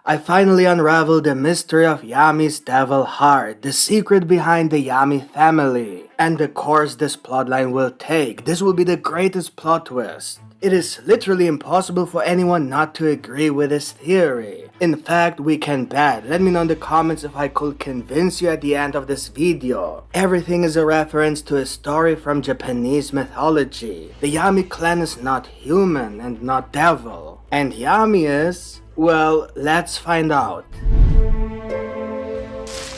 I finally unraveled the mystery of Yami's devil heart, the secret behind the Yami family, and the course this plotline will take. This will be the greatest plot twist. It is literally impossible for anyone not to agree with this theory. In fact, we can bet. Let me know in the comments if I could convince you at the end of this video. Everything is a reference to a story from Japanese mythology. The Yami clan is not human and not devil. And Yami is... well, let's find out.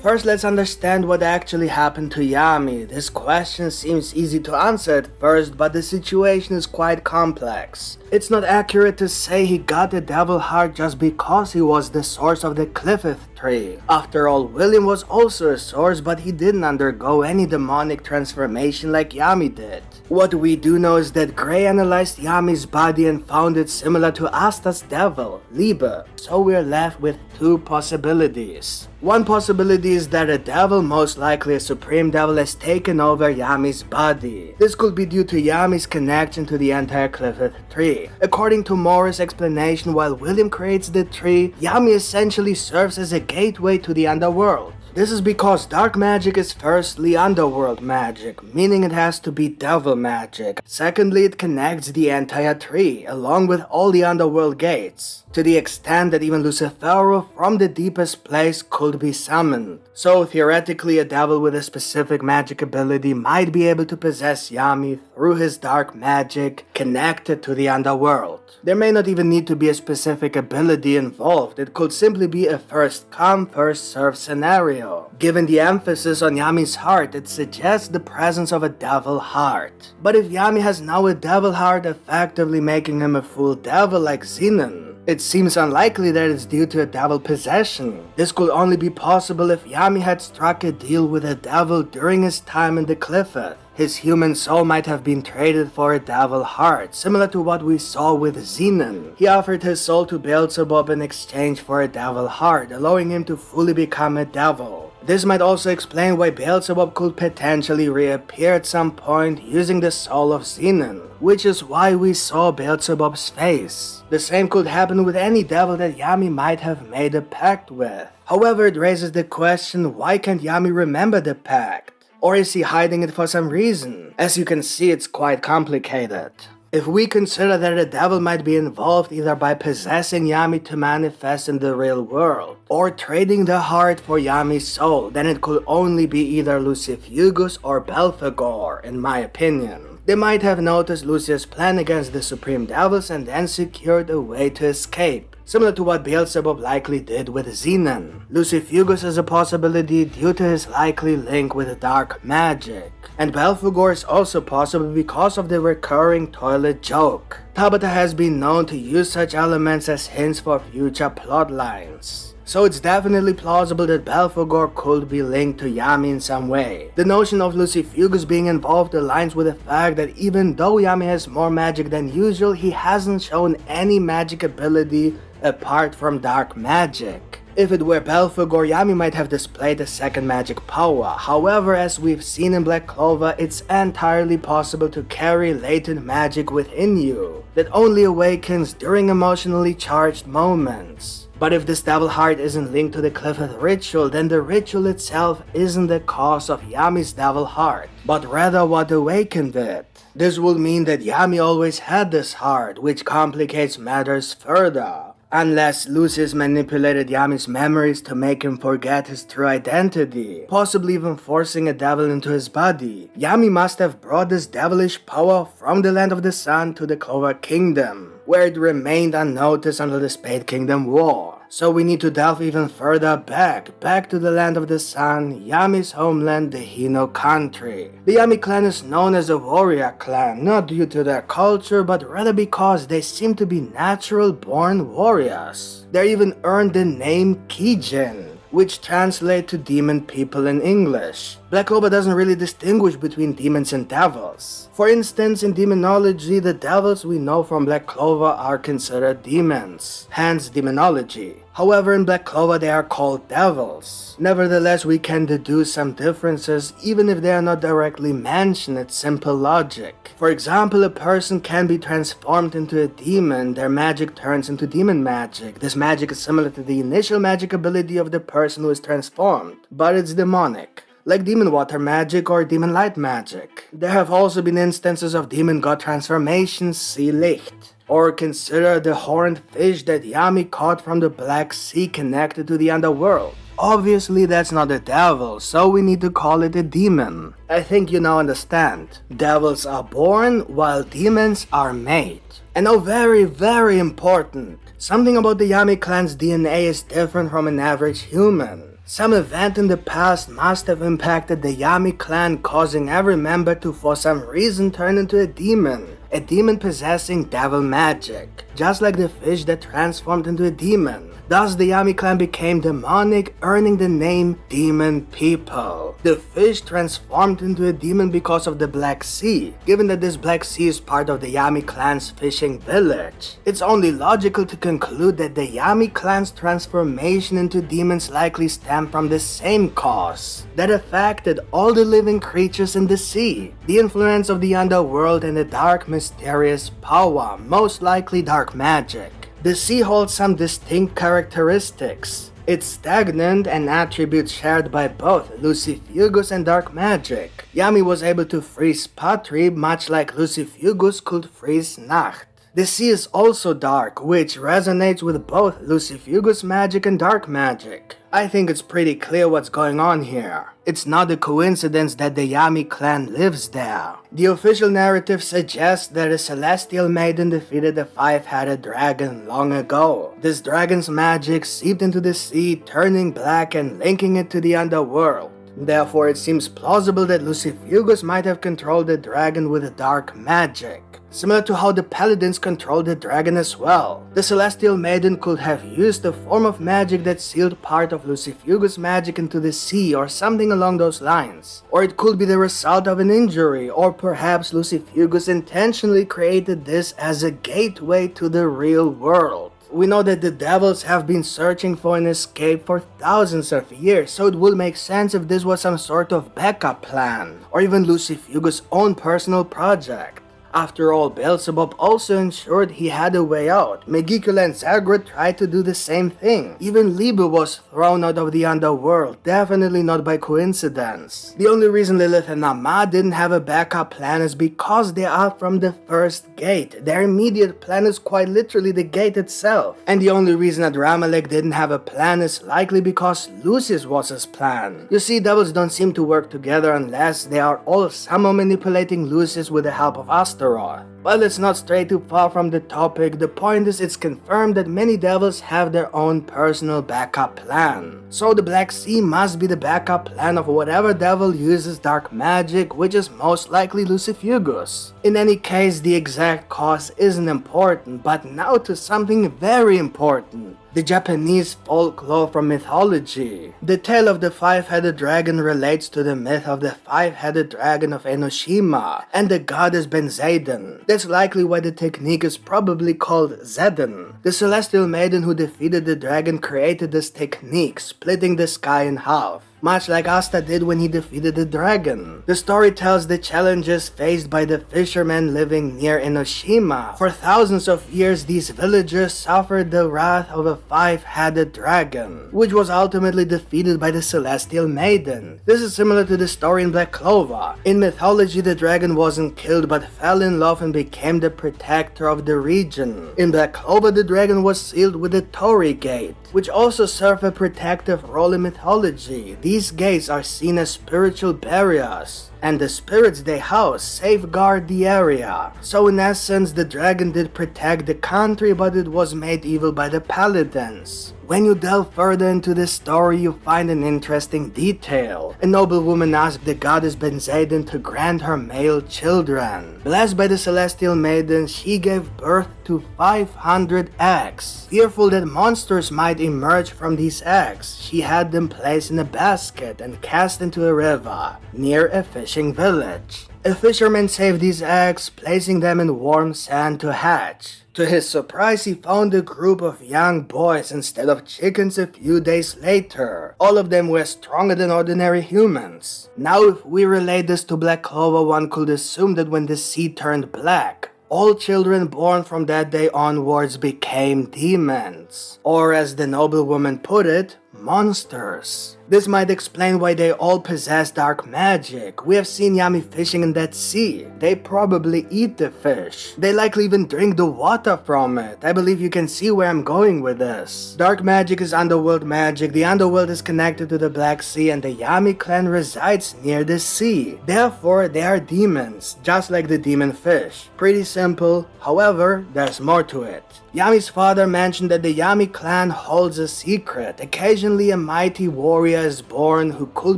First, let's understand what actually happened to Yami. This question seems easy to answer at first, but the situation is quite complex. It's not accurate to say he got the devil heart just because he was the source of the Clover tree. After all, William was also a source, but he didn't undergo any demonic transformation like Yami did. What we do know is that Gray analyzed Yami's body and found it similar to Asta's devil, Liebe. So we're left with two possibilities. One possibility is that a devil, most likely a supreme devil, has taken over Yami's body. This could be due to Yami's connection to the entire Clover tree. According to Morris' explanation, while William creates the tree, Yami essentially serves as a gateway to the underworld. This is because dark magic is firstly underworld magic, meaning it has to be devil magic. Secondly, it connects the entire tree, along with all the underworld gates, to the extent that even Lucifer from the deepest place could be summoned. So theoretically, a devil with a specific magic ability might be able to possess Yami through his dark magic connected to the underworld. There may not even need to be a specific ability involved, it could simply be a first come, first serve scenario. Given the emphasis on Yami's heart, it suggests the presence of a devil heart. But if Yami has now a devil heart, effectively making him a full devil like Zenon, it seems unlikely that it's due to a devil possession. This could only be possible if Yami had struck a deal with a devil during his time in the Clifford. His human soul might have been traded for a devil heart, similar to what we saw with Zenon. He offered his soul to Beelzebub in exchange for a devil heart, allowing him to fully become a devil. This might also explain why Beelzebub could potentially reappear at some point using the soul of Zenon, which is why we saw Beelzebub's face. The same could happen with any devil that Yami might have made a pact with. However, it raises the question, why can't Yami remember the pact? Or is he hiding it for some reason? As you can see, it's quite complicated. If we consider that a devil might be involved either by possessing Yami to manifest in the real world, or trading the heart for Yami's soul, then it could only be either Lucius or Belphegor, in my opinion. They might have noticed Lucius' plan against the Supreme Devils and then secured a way to escape, similar to what Beelzebub likely did with Zenon. Lucius is a possibility due to his likely link with dark magic, and Belphegor is also possible because of the recurring toilet joke. Tabata has been known to use such elements as hints for future plotlines. So it's definitely plausible that Belphegor could be linked to Yami in some way. The notion of Lucius being involved aligns with the fact that even though Yami has more magic than usual, he hasn't shown any magic ability apart from dark magic. If it were Belphegor, Yami might have displayed a second magic power. However, as we've seen in Black Clover, it's entirely possible to carry latent magic within you that only awakens during emotionally charged moments. But if this devil heart isn't linked to the Clifford ritual, then the ritual itself isn't the cause of Yami's devil heart, but rather what awakened it. This would mean that Yami always had this heart, which complicates matters further. Unless Lucius manipulated Yami's memories to make him forget his true identity, possibly even forcing a devil into his body, Yami must have brought this devilish power from the Land of the Sun to the Clover Kingdom, where it remained unnoticed until the Spade Kingdom War. So we need to delve even further back to the Land of the Sun, Yami's homeland, the Hino country. The Yami clan is known as a warrior clan, not due to their culture, but rather because they seem to be natural-born warriors. They even earned the name Kijin, which translate to demon people in English. Black Clover doesn't really distinguish between demons and devils. For instance, in demonology, the devils we know from Black Clover are considered demons, hence demonology. However, in Black Clover they are called devils. Nevertheless, we can deduce some differences even if they are not directly mentioned. It's simple logic. For example, a person can be transformed into a demon, their magic turns into demon magic. This magic is similar to the initial magic ability of the person who is transformed, but it's demonic, like demon water magic or demon light magic. There have also been instances of demon god transformations, see Licht. Or consider the horned fish that Yami caught from the Black Sea connected to the underworld. Obviously that's not a devil, so we need to call it a demon. I think you now understand. Devils are born while demons are made. And now very important. Something about the Yami clan's DNA is different from an average human. Some event in the past must have impacted the Yami clan, causing every member to for some reason turn into a demon possessing devil magic, just like the fish that transformed into a demon. Thus the Yami clan became demonic, earning the name Demon People. The fish transformed into a demon because of the Black Sea. Given that this Black Sea is part of the Yami clan's fishing village, it's only logical to conclude that the Yami clan's transformation into demons likely stemmed from the same cause that affected all the living creatures in the sea. The influence of the underworld and the dark mysterious power, most likely dark magic. The sea holds some distinct characteristics. It's stagnant, an attribute shared by both Lucifugus and dark magic. Yami was able to freeze pottery much like Lucifugus could freeze Nacht. The sea is also dark, which resonates with both Lucifugus magic and dark magic. I think it's pretty clear what's going on here. It's not a coincidence that the Yami clan lives there. The official narrative suggests that a celestial maiden defeated a five-headed dragon long ago. This dragon's magic seeped into the sea, turning black and linking it to the underworld. Therefore, it seems plausible that Lucifugus might have controlled the dragon with dark magic, similar to how the paladins controlled the dragon as well. The celestial maiden could have used a form of magic that sealed part of Lucifugus' magic into the sea or something along those lines. Or it could be the result of an injury, or perhaps Lucifugus intentionally created this as a gateway to the real world. We know that the devils have been searching for an escape for thousands of years, so it would make sense if this was some sort of backup plan, or even Lucifugus' own personal project. After all, Beelzebub also ensured he had a way out. Megicula and Zagrod tried to do the same thing. Even Liber was thrown out of the underworld, definitely not by coincidence. The only reason Lilith and Nama didn't have a backup plan is because they are from the first gate. Their immediate plan is quite literally the gate itself. And the only reason that Ramalek didn't have a plan is likely because Lucius was his plan. You see, devils don't seem to work together unless they are all somehow manipulating Lucius with the help of Asta. But let's not stray too far from the topic. The point is, it's confirmed that many devils have their own personal backup plan. So the Black Sea must be the backup plan of whatever devil uses dark magic, which is most likely Lucifugus. In any case, the exact cause isn't important, but now to something very important. The Japanese folklore from mythology. The tale of the five-headed dragon relates to the myth of the five-headed dragon of Enoshima and the goddess Benzaden. That's likely why the technique is probably called Zeden. The celestial maiden who defeated the dragon created this technique, splitting the sky in half, much like Asta did when he defeated the dragon. The story tells the challenges faced by the fishermen living near Enoshima. For thousands of years, these villagers suffered the wrath of a five-headed dragon, which was ultimately defeated by the celestial maiden. This is similar to the story in Black Clover. In mythology, the dragon wasn't killed but fell in love and became the protector of the region. In Black Clover, the dragon was sealed with the Tori Gate, which also serve a protective role in mythology. These gates are seen as spiritual barriers, and the spirits they house safeguard the area. So in essence, the dragon did protect the country, but it was made evil by the paladins. When you delve further into this story, you find an interesting detail. A noblewoman asked the goddess Benzaden to grant her male children. Blessed by the celestial maiden, she gave birth to 500 eggs. Fearful that monsters might emerge from these eggs, she had them placed in a basket and cast into a river near a fishing village. A fisherman saved these eggs, placing them in warm sand to hatch. To his surprise, he found a group of young boys instead of chickens a few days later. All of them were stronger than ordinary humans. Now if we relate this to Black Clover, one could assume that when the sea turned black, all children born from that day onwards became demons. Or as the noblewoman put it, monsters. This might explain why they all possess dark magic. We have seen Yami fishing in that sea. They probably eat the fish. They likely even drink the water from it. I believe you can see where I'm going with this. Dark magic is underworld magic. The underworld is connected to the Black Sea and the Yami clan resides near the sea. Therefore, they are demons, just like the demon fish. Pretty simple. However, there's more to it. Yami's father mentioned that the Yami clan holds a secret. Occasionally a mighty warrior is born who could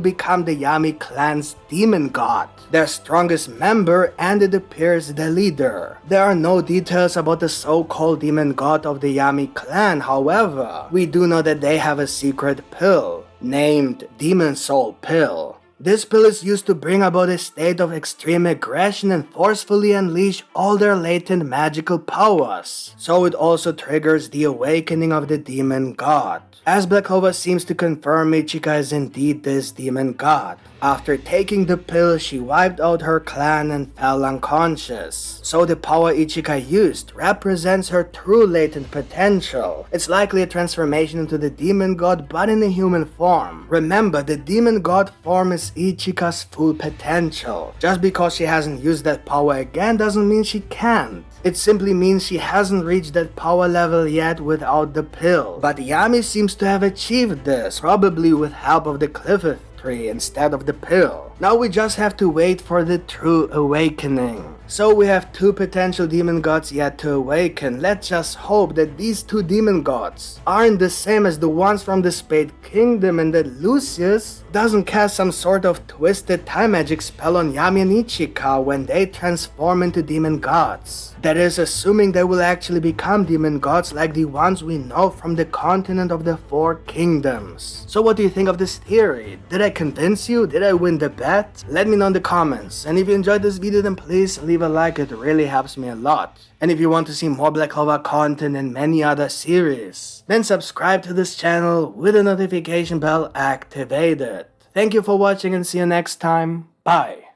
become the Yami clan's demon god, their strongest member, and it appears the leader. There are no details about the so-called demon god of the Yami clan, however, we do know that they have a secret pill, named Demon Soul Pill. This pill is used to bring about a state of extreme aggression and forcefully unleash all their latent magical powers, so it also triggers the awakening of the demon god. As Black Clover seems to confirm, Ichika is indeed this demon god. After taking the pill, she wiped out her clan and fell unconscious. So the power Ichika used represents her true latent potential. It's likely a transformation into the demon god but in a human form. Remember, the demon god form is Ichika's full potential. Just because she hasn't used that power again doesn't mean she can't. It simply means she hasn't reached that power level yet without the pill. But Yami seems to have achieved this, probably with help of the Clover Theory instead of the pill. Now we just have to wait for the true awakening. So we have two potential demon gods yet to awaken. Let's just hope that these two demon gods aren't the same as the ones from the Spade Kingdom and that Lucius doesn't cast some sort of twisted time magic spell on Yami and Ichika when they transform into demon gods. That is, assuming they will actually become demon gods like the ones we know from the continent of the Four Kingdoms. So what do you think of this theory? Did I convince you? Did I win the bet? Let me know in the comments. And if you enjoyed this video, then please leave a like, it really helps me a lot. And if you want to see more Black Clover content and many other series, then subscribe to this channel with the notification bell activated. Thank you for watching and see you next time. Bye.